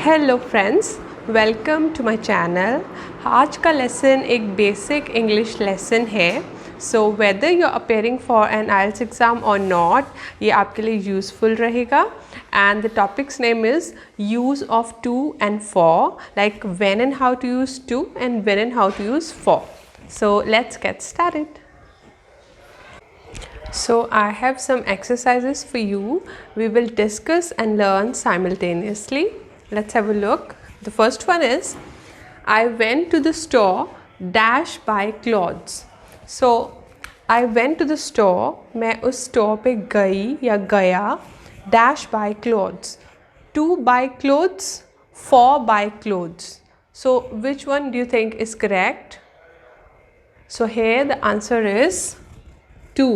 Hello friends, welcome to my channel. आज का lesson एक बेसिक इंग्लिश लेसन है। So whether you are appearing for an IELTS exam और not, ये आपके लिए यूज़फुल रहेगा। And the topics name is use of to and for, like when and how to use to and when and how to use for. So let's get started. So I have some exercises for you. We will discuss and learn simultaneously. Let's have a look. The first one is, I went to the store dash buy clothes. So I went to the store, मैं उस store पे गई या गया, dash buy clothes. To buy clothes, for buy clothes. So which one do you think is correct? So here the answer is to.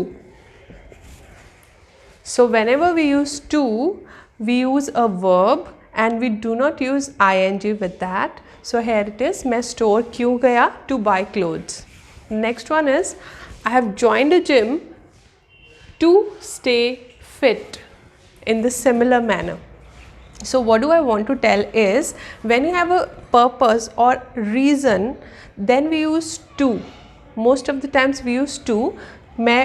So whenever we use to, we use a verb and we do not use ing with that. So here it is, मैं store क्यों गया? To buy clothes. Next one is, I have joined a gym to stay fit in the similar manner. So what do I want to tell is, when you have a purpose or reason, then we use to. Most of the times we use to. मैं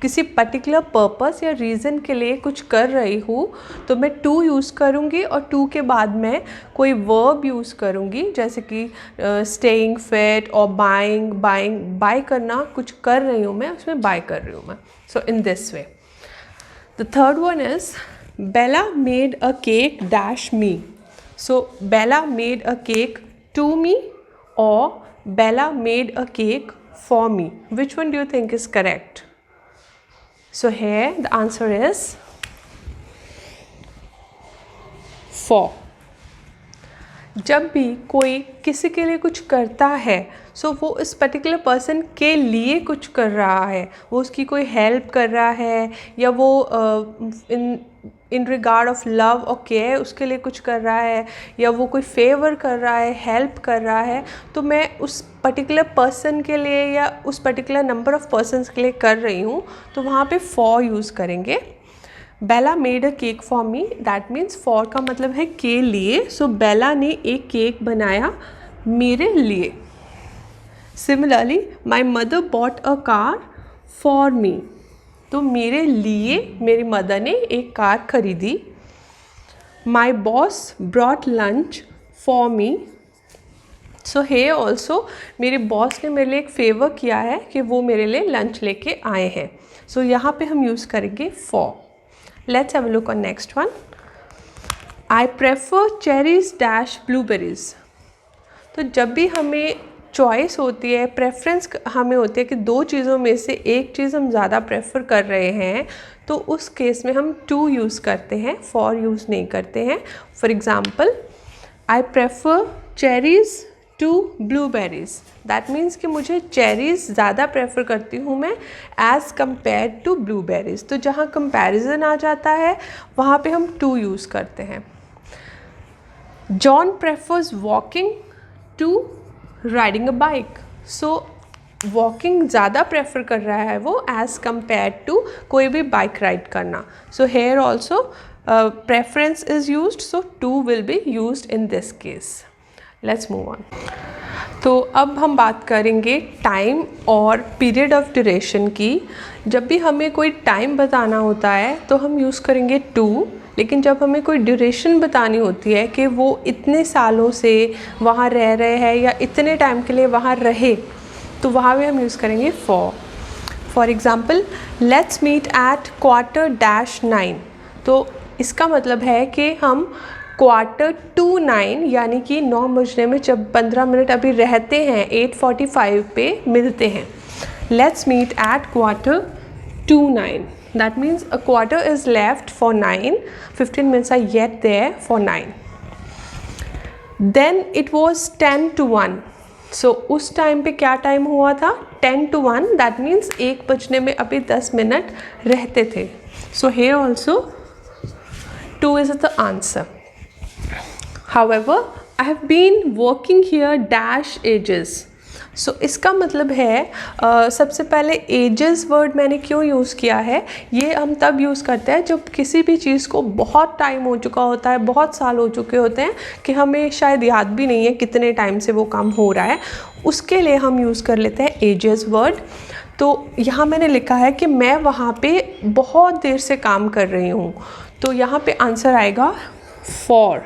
किसी particular purpose या reason के लिए कुछ कर रही हूँ तो मैं टू यूज़ करूँगी और टू के बाद मैं कोई वर्ब यूज़ करूँगी, जैसे कि स्टेइंग फिट और बाइंग बाय करना, कुछ कर रही हूँ मैं, उसमें बाय कर रही हूँ मैं. So in this way. The third one is, Bella made a cake dash me. So Bella made a cake to me और Bella made a cake for me. Which one do you think is correct? So here the answer is for. जब भी कोई किसी के लिए कुछ करता है, सो वो इस पर्टिकुलर पर्सन के लिए कुछ कर रहा है, वो उसकी कोई हेल्प कर रहा है या वो इन रिगार्ड ऑफ लव और केयर उसके लिए कुछ कर रहा है या वो कोई फेवर कर रहा है, हेल्प कर रहा है, तो मैं उस पर्टिकुलर पर्सन के लिए या उस पर्टिकुलर नंबर ऑफ पर्सन्स के लिए कर रही हूँ, तो वहाँ पे फॉर यूज़ करेंगे. Bella made a cake for me, that means for का मतलब है के लिए. सो बेला ने एक केक बनाया मेरे लिए. Similarly, my mother bought a car for me. तो मेरे लिए मेरी मदर ने एक कार खरीदी. My boss brought lunch for me. So here also, मेरे बॉस ने मेरे लिए एक फेवर किया है कि वो मेरे लिए लंच लेके आए हैं. सो यहाँ पे हम यूज़ करेंगे for. Let's have a look on next one. I prefer cherries dash blueberries. तो जब भी हमें चॉइस होती है, प्रेफरेंस हमें होती है कि दो चीज़ों में से एक चीज़ हम ज़्यादा प्रेफर कर रहे हैं, तो उस केस में हम टू यूज़ करते हैं, फॉर यूज़ नहीं करते हैं. For example, I prefer cherries to blueberries. That means कि मुझे चेरीज़ ज़्यादा प्रेफर करती हूँ मैं एज़ कम्पेयर टू ब्लूबेरीज. तो जहाँ कंपैरिजन आ जाता है वहाँ पे हम टू यूज़ करते हैं. John prefers walking to riding a bike. So walking ज़्यादा प्रेफर कर रहा है वो एज़ कम्पेयर टू कोई भी बाइक राइड करना. So here also preference is used, so to will be used in this case. Let's move on. तो अब हम बात करेंगे टाइम और पीरियड ऑफ ड्यूरेशन की. जब भी हमें कोई टाइम बताना होता है तो हम यूज़ करेंगे टू, लेकिन जब हमें कोई ड्यूरेशन बतानी होती है कि वो इतने सालों से वहाँ रह रहे हैं या इतने टाइम के लिए वहाँ रहे, तो वहाँ भी हम यूज़ करेंगे for. For example, let's meet at 9:15. तो इसका मतलब है कि हम 9:45 यानी कि 9 बजने में जब 15 मिनट अभी रहते हैं 8:45 पे मिलते हैं. Let's meet at 9:45. That means a quarter is left for 9. 15 minutes are yet there for 9. Then it was 10:01. So उस टाइम पे क्या टाइम हुआ था? 10:01. That means 1 बजने में अभी 10 मिनट रहते थे. So here also 2 is the answer. However, I have been working here dash ages. सो इसका मतलब है सबसे पहले एजेस वर्ड मैंने क्यों यूज़ किया है, ये हम तब यूज़ करते हैं जब किसी भी चीज़ को बहुत टाइम हो चुका होता है, बहुत साल हो चुके होते हैं कि हमें शायद याद भी नहीं है कितने टाइम से वो काम हो रहा है, उसके लिए हम यूज़ कर लेते हैं एजेस वर्ड। तो यहाँ मैंने लिखा है कि मैं वहाँ पे बहुत देर से काम कर रही हूँ, तो यहाँ पे आंसर आएगा फॉर।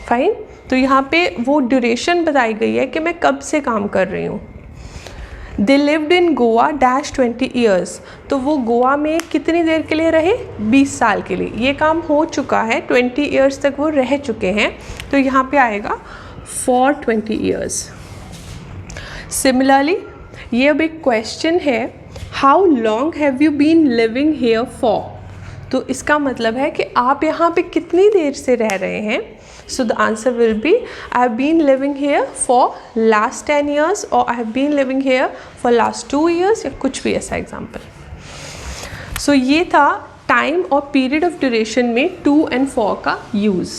फाइन। तो यहाँ पे वो ड्यूरेशन बताई गई है कि मैं कब से काम कर रही हूँ। They lived in Goa dash 20 years, तो वो गोवा में कितनी देर के लिए रहे, 20 साल के लिए। ये काम हो चुका है, 20 ईयर्स तक वो रह चुके हैं, तो यहाँ पे आएगा फॉर 20 ईयर्स। सिमिलरली ये अब एक क्वेश्चन है, how long have you been living here for, तो इसका मतलब है कि आप यहाँ पे कितनी देर से रह रहे हैं। So the answer will be I have been living here for last 10 years or I have been living here for last 2 years या कुछ भी ऐसा एग्जाम्पल। So ये था टाइम और पीरियड ऑफ ड्यूरेशन में to and for का use.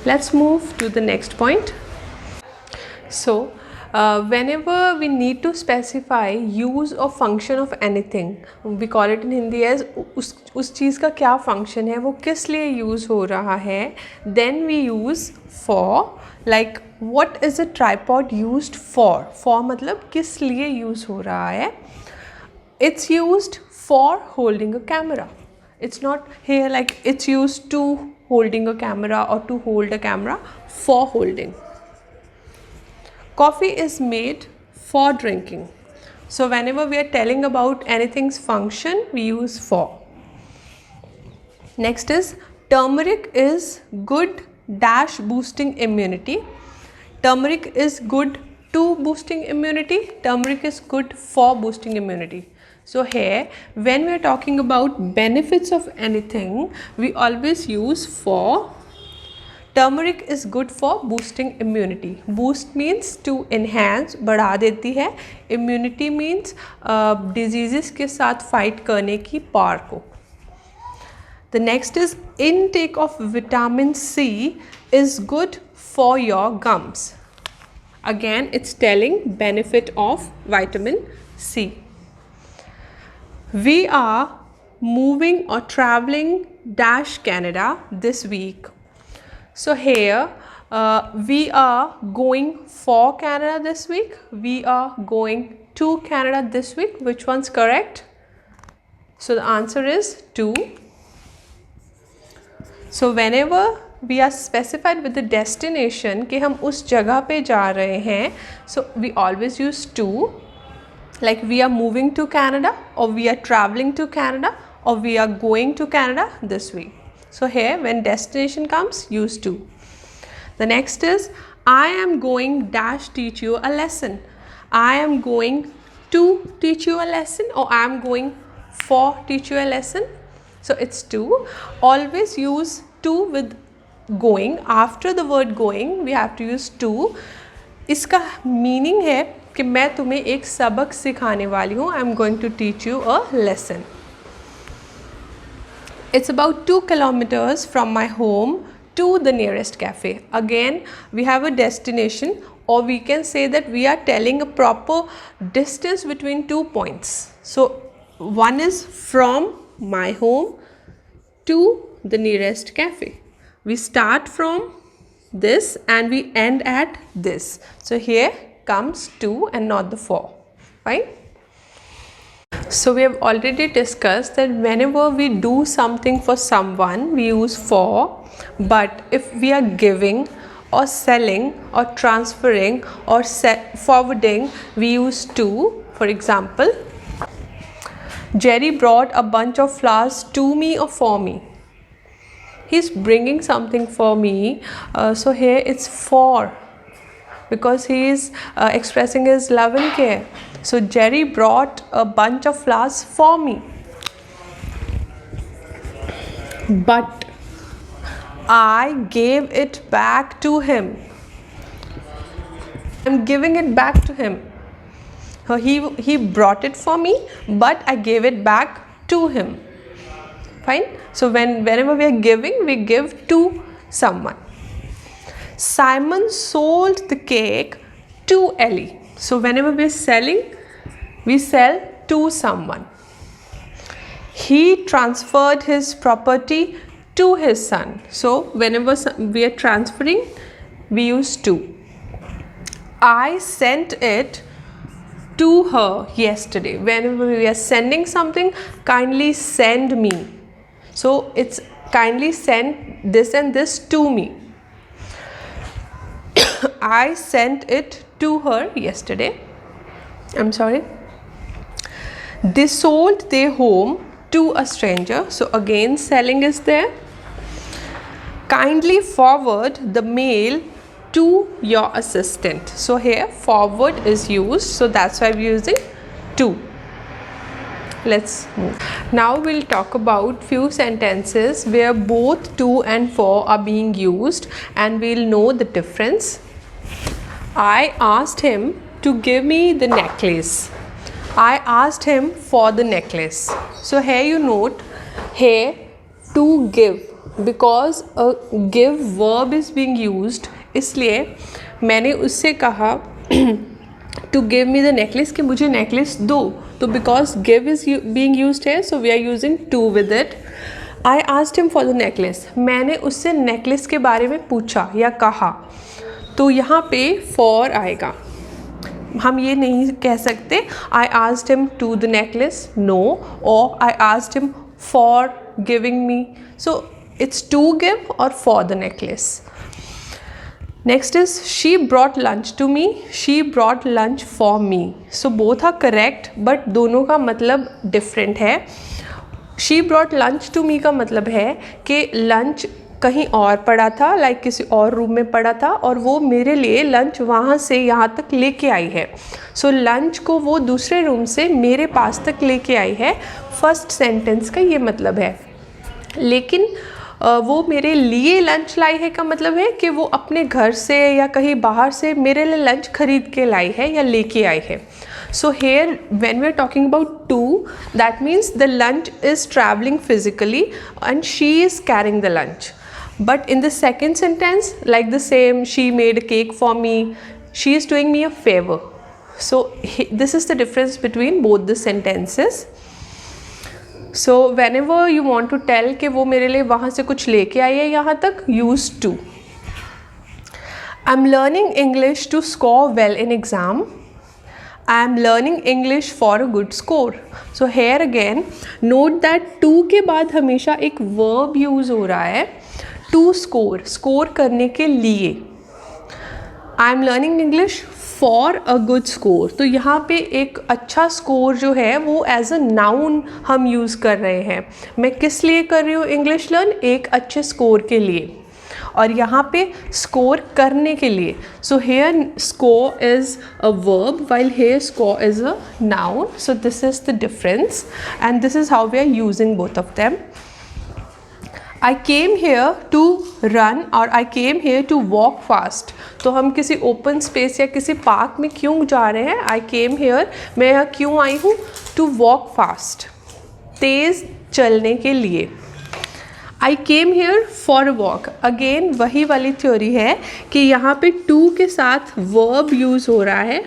Let's move to the next point. So whenever we need to specify use or function of anything, we call it in Hindi as उस चीज़ का क्या function है, वो किस लिए use हो रहा है, then we use for, like what is a tripod used for, for मतलब किस लिए use हो रहा है, it's used for holding a camera, it's not here like it's used to holding a camera or to hold a camera, for holding. Coffee is made for drinking. So whenever we are telling about anything's function, we use for. Next is turmeric is good dash boosting immunity. Turmeric is good to boosting immunity. Turmeric is good for boosting immunity. So here when we are talking about benefits of anything, we always use for. Turmeric is good for boosting immunity. Boost means to enhance, बढ़ा देती है। Immunity means disease के साथ fight करने की power को। The next is intake of vitamin C is good for your gums. Again it's telling benefit of vitamin C. We are moving और travelling dash Canada this week. So here we are going for Canada this week. We are going to Canada this week. Which one's correct? So the answer is 2. So whenever we are specified with the destination कि हम उस जगह पे जा रहे हैं, so we always use to. Like we are moving to Canada, or we are traveling to Canada, or we are going to Canada this week. So here when destination comes, use to. The next is I am going dash teach you a lesson. I am going to teach you a lesson, or I am going for teach you a lesson. So it's to. Always use to with going. After the word going we have to use to. इसका meaning है कि मैं तुम्हें एक सबक सिखाने वाली हूँ. I am going to teach you a lesson. It's about 2 kilometers from my home to the nearest cafe. Again we have a destination, or we can say that we are telling a proper distance between 2 points. So one is from my home to the nearest cafe. We start from this and we end at this. So here comes to and not the for. Right? So we have already discussed that whenever we do something for someone we use for, but if we are giving or selling or transferring or forwarding we use to. For example, Jerry brought a bunch of flowers to me or for me. He's bringing something for me, so here it's for, because he is expressing his love and care. So Jerry brought a bunch of flowers for me. But I gave it back to him. I'm giving it back to him. He brought it for me, but I gave it back to him. Fine. So whenever we are giving, we give to someone. Simon sold the cake to Ellie. So whenever we are selling, we sell to someone. He transferred his property to his son. So whenever we are transferring, we use to. I sent it to her yesterday. Whenever we are sending something, kindly send me. So it's kindly send this and this to me. I sent it to her yesterday. I'm sorry. They sold their home to a stranger. So again selling is there. Kindly forward the mail to your assistant. So here forward is used, so that's why we're using to. Let's move. Now we'll talk about few sentences where both to and for are being used, and we'll know the difference. I asked him to give me the necklace. I asked him for the necklace. So here you note here to give, because a give verb is being used, इसलिए मैंने उससे कहा to give me the necklace कि मुझे necklace दो. तो because give is being used here, so we are using to with it. I asked him for the necklace. मैंने उससे necklace के बारे में पूछा या कहा, तो यहाँ पे for आएगा. हम ये नहीं कह सकते I asked him to the necklace, no, or I asked him for giving me. So it's to give or for the necklace. Next is she brought lunch to me. She brought lunch for me. So both are correct, but दोनों का मतलब different है. She brought lunch to me का मतलब है कि lunch कहीं और पड़ा था, लाइक किसी और रूम में पड़ा था, और वो मेरे लिए लंच वहाँ से यहाँ तक लेके आई है. सो लंच को वो दूसरे रूम से मेरे पास तक लेके आई है. फर्स्ट सेंटेंस का ये मतलब है. लेकिन वो मेरे लिए लंच लाई है का मतलब है कि वो अपने घर से या कहीं बाहर से मेरे लिए लंच खरीद के लाई है या लेके आई है. So here when we are talking about to, that means the lunch is traveling physically and she is carrying the lunch. But in the second sentence, like the same, she made a cake for me, she is doing me a favor. So this is the difference between both the sentences. So whenever you want to tell कि वो मेरे लिए वहाँ से कुछ लेके आई है यहाँ तक, use to. I'm learning English to score well in exam. I am learning English for a good score. So here again, note that to के बाद हमेशा एक verb use हो रहा है. To score, score करने के लिए. I am learning English for a good score. तो यहाँ पे एक अच्छा स्कोर जो है वो एज अ नाउन हम यूज़ कर रहे हैं. मैं किस लिए कर रही हूँ इंग्लिश लर्न? एक अच्छे स्कोर के लिए. और यहाँ पे स्कोर करने के लिए. So here score is a verb while here score is a noun. So this is the difference and this is how we are using both of them. I came here to run और I came here to walk fast. तो हम किसी open space या किसी park में क्यों जा रहे हैं? I came here, मैं यहाँ क्यों आई हूँ? To walk fast, तेज़ चलने के लिए. I came here for a walk. Again वही वाली थ्योरी है कि यहाँ पे to के साथ verb यूज़ हो रहा है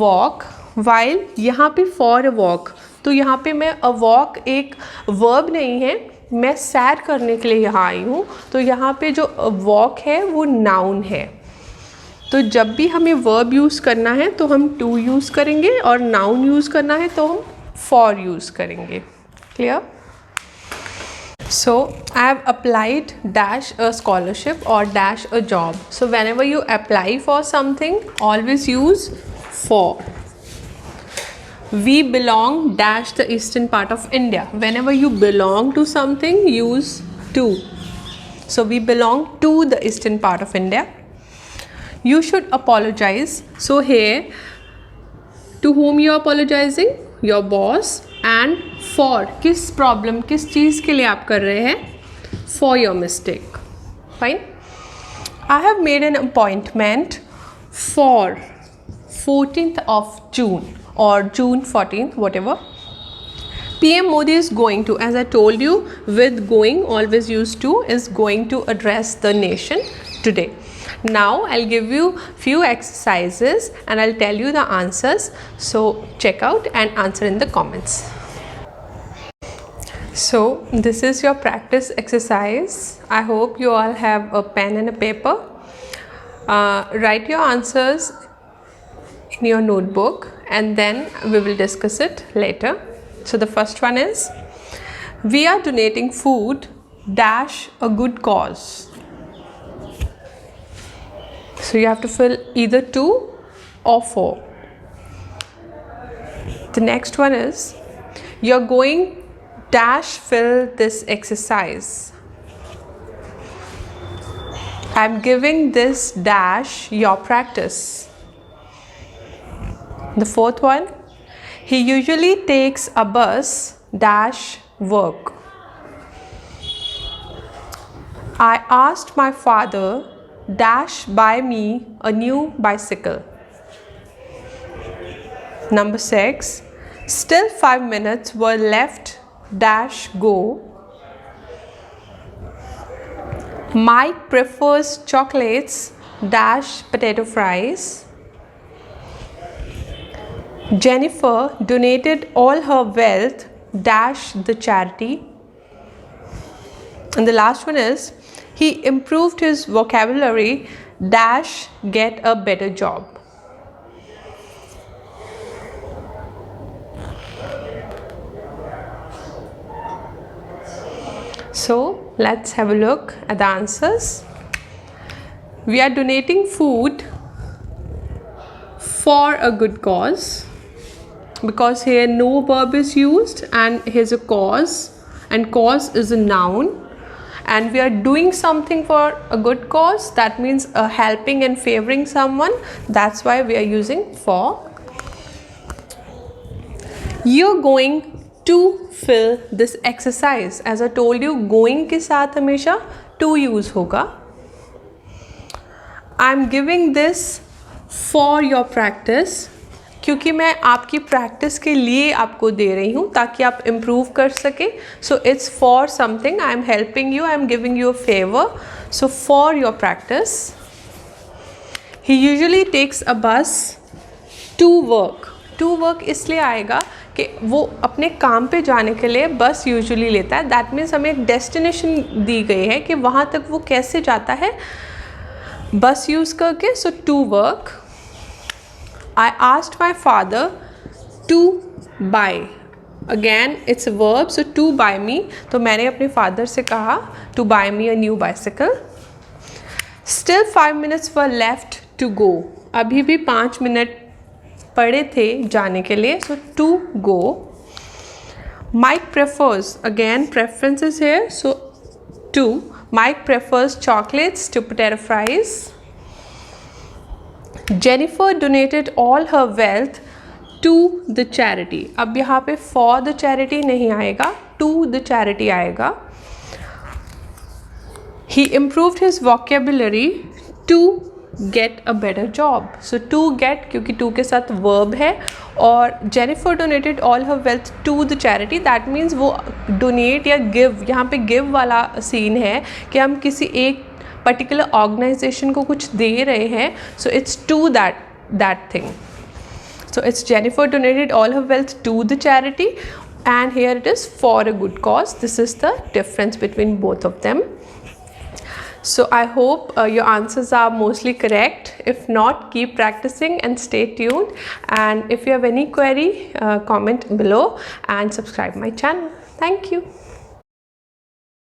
walk, while यहाँ पे for a walk. तो यहाँ पे मैं a walk एक verb नहीं है, मैं सैर करने के लिए यहाँ आई हूँ. तो यहाँ पे जो वॉक है वो नाउन है. तो जब भी हमें वर्ब यूज़ करना है तो हम टू यूज़ करेंगे, और नाउन यूज़ करना है तो हम फॉर यूज़ करेंगे. Clear? So I have applied dash a scholarship और dash a job. So whenever you apply for something, always use for. We belong dash the eastern part of India. Whenever you belong to something, use to. So we belong to the eastern part of India. You should apologize. So here, to whom you are apologizing? Your boss. And for, किस problem, किस चीज़ के लिए आप कर रहे हैं? For your mistake. Fine. I have made an appointment for 14th of June. Or June 14th, whatever. PM Modi is going to, as I told you, with going always used to, is going to address the nation today. Now I'll give you few exercises and I'll tell you the answers. So check out and answer in the comments. So this is your practice exercise. I hope you all have a pen and a paper. Write your answers in your notebook and then we will discuss it later. So the first one is, we are donating food dash a good cause. So you have to fill either 2 or 4. The next one is, you're going dash fill this exercise. I'm giving this dash your practice. The fourth one, he usually takes a bus dash work. I asked my father dash buy me a new bicycle. Number 6, still 5 minutes were left dash go. Mike prefers chocolates dash potato fries. Jennifer donated all her wealth dash the charity. And the last one is, he improved his vocabulary dash get a better job. So let's have a look at the answers. We are donating food for a good cause, because here no verb is used and here's a cause, and cause is a noun, and we are doing something for a good cause. That means helping and favoring someone. That's why we are using for. You're going to fill this exercise. As I told you, going के साथ हमेशा to use होगा. I'm giving this for your practice, क्योंकि मैं आपकी practice के लिए आपको दे रही हूँ ताकि आप इम्प्रूव कर सके. So it's for something, I am helping you, I am giving you a favour. So for your practice. He usually takes a bus to work. To work इसलिए आएगा कि वो अपने काम पे जाने के लिए बस यूजुअली लेता है. दैट मीन्स हमें एक डेस्टिनेशन दी गई है कि वहाँ तक वो कैसे जाता है बस यूज़ करके. So to work. I asked my father to buy. Again it's a verb, so to buy me. तो मैंने अपने father से कहा to buy me a new bicycle. Still 5 minutes were left to go. अभी भी 5 minute पड़े थे जाने के लिए. So to go. Mike prefers. Again preference is here. So to. Mike prefers chocolates to potato fries. Jennifer donated all her wealth to the charity. अब यहाँ पे for the charity नहीं आएगा, to the charity आएगा. He improved his vocabulary to get a better job. So to get क्योंकि to के साथ verb है, और Jennifer donated all her wealth to the charity. That means वो donate या give, यहाँ पे give वाला scene है कि हम किसी एक पर्टिकुलर ऑर्गेनाइजेशन को कुछ दे रहे हैं. So it's to that thing. So it's Jennifer donated all her wealth to the charity and here it is for a good cause. This is the difference between both of them. So I hope your answers are mostly correct. If not, keep practicing and stay tuned. And if you have any query, comment below and subscribe my channel. Thank you.